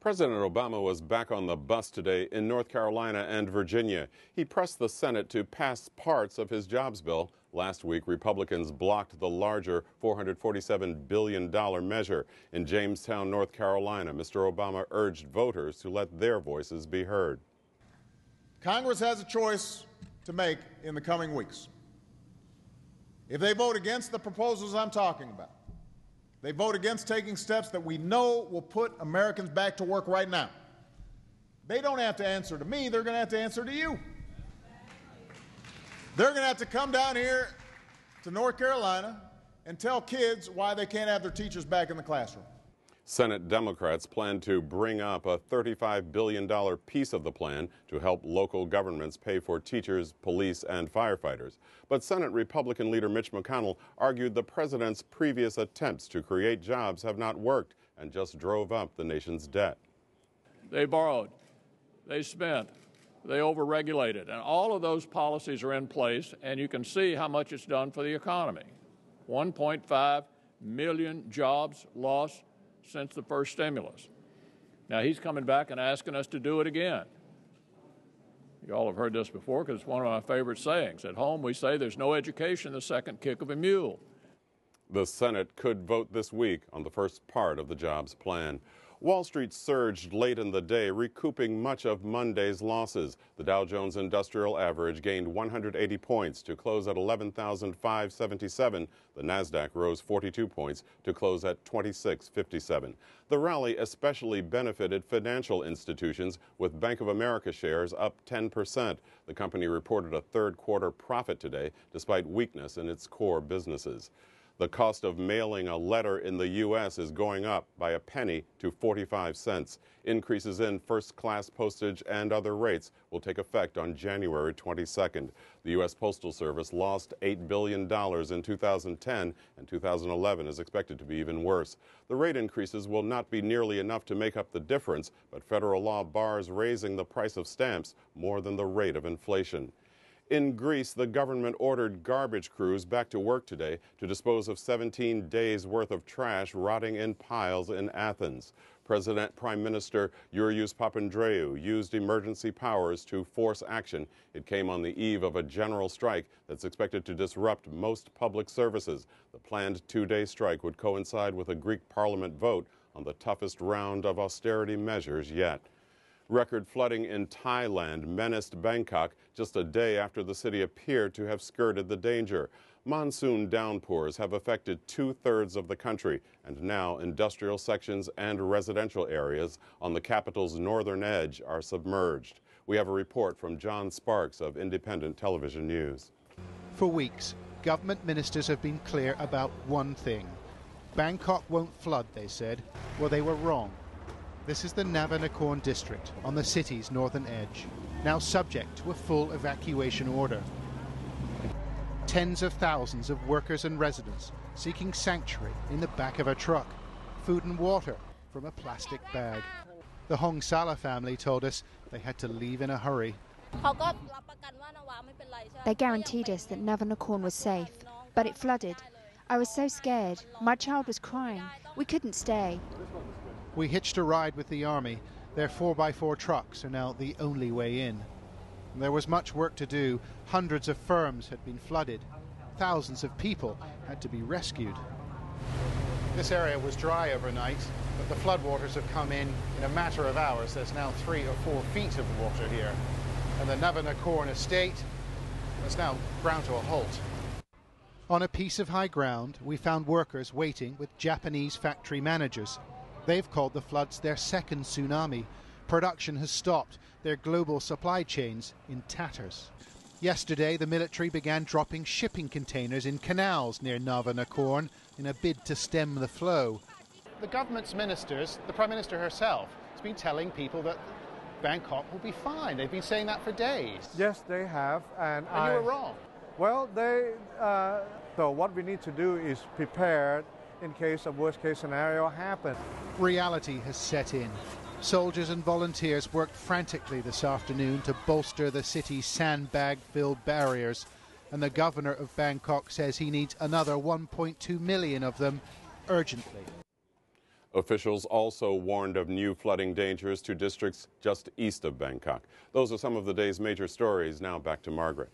President Obama was back on the bus today in North Carolina and Virginia. He pressed the Senate to pass parts of his jobs bill. Last week, Republicans blocked the larger $447 billion measure. In Jamestown, North Carolina, Mr. Obama urged voters to let their voices be heard. Congress has a choice to make in the coming weeks. If they vote against the proposals I'm talking about, they vote against taking steps that we know will put Americans back to work right now, they don't have to answer to me, they're going to have to answer to you. They're going to have to come down here to North Carolina and tell kids why they can't have their teachers back in the classroom. Senate Democrats plan to bring up a $35 billion piece of the plan to help local governments pay for teachers, police, and firefighters. But Senate Republican leader Mitch McConnell argued the president's previous attempts to create jobs have not worked and just drove up the nation's debt. They borrowed, they spent, they overregulated, and all of those policies are in place, and you can see how much it's done for the economy. 1.5 million jobs lost since the first stimulus. Now he's coming back and asking us to do it again. You all have heard this before because it's one of my favorite sayings. At home we say there's no education the second kick of a mule. The Senate could vote this week on the first part of the jobs plan. Wall Street surged late in the day, recouping much of Monday's losses. The Dow Jones Industrial Average gained 180 points to close at 11,577. The Nasdaq rose 42 points to close at 2657. The rally especially benefited financial institutions, with Bank of America shares up 10%. The company reported a third-quarter profit today, despite weakness in its core businesses. The cost of mailing a letter in the U.S. is going up by a penny to 45 cents. Increases in first-class postage and other rates will take effect on January 22nd. The U.S. Postal Service lost $8 billion in 2010, and 2011 is expected to be even worse. The rate increases will not be nearly enough to make up the difference, but federal law bars raising the price of stamps more than the rate of inflation. In Greece, the government ordered garbage crews back to work today to dispose of 17 days' worth of trash rotting in piles in Athens. Prime Minister Yurios Papandreou used emergency powers to force action. It came on the eve of a general strike that's expected to disrupt most public services. The planned two-day strike would coincide with a Greek parliament vote on the toughest round of austerity measures yet. Record flooding in Thailand menaced Bangkok just a day after the city appeared to have skirted the danger. Monsoon downpours have affected two-thirds of the country, and now industrial sections and residential areas on the capital's northern edge are submerged. We have a report from John Sparks of Independent Television News. For weeks, government ministers have been clear about one thing. Bangkok won't flood, they said. Well, they were wrong. This is the Navanakorn district on the city's northern edge, now subject to a full evacuation order. Tens of thousands of workers and residents seeking sanctuary in the back of a truck, food and water from a plastic bag. The Hong Sala family told us they had to leave in a hurry. They guaranteed us that Navanakorn was safe, but it flooded. I was so scared. My child was crying. We couldn't stay. We hitched a ride with the army. Their 4x4 trucks are now the only way in. There was much work to do. Hundreds of firms had been flooded. Thousands of people had to be rescued. This area was dry overnight, but the floodwaters have come in a matter of hours. There's now 3 or 4 feet of water here. And the Navanakorn estate is now ground to a halt. On a piece of high ground, we found workers waiting with Japanese factory managers. They've called the floods their second tsunami. Production has stopped, their global supply chains in tatters. Yesterday, the military began dropping shipping containers in canals near Navanakorn in a bid to stem the flow. The government's ministers, the Prime Minister herself, has been telling people that Bangkok will be fine. They've been saying that for days. Yes, they have. And you were wrong. Well, so what we need to do is prepare in case a worst-case scenario happens. Reality has set in. Soldiers and volunteers worked frantically this afternoon to bolster the city's sandbag-filled barriers, and the governor of Bangkok says he needs another 1.2 million of them urgently. Officials also warned of new flooding dangers to districts just east of Bangkok. Those are some of the day's major stories. Now back to Margaret.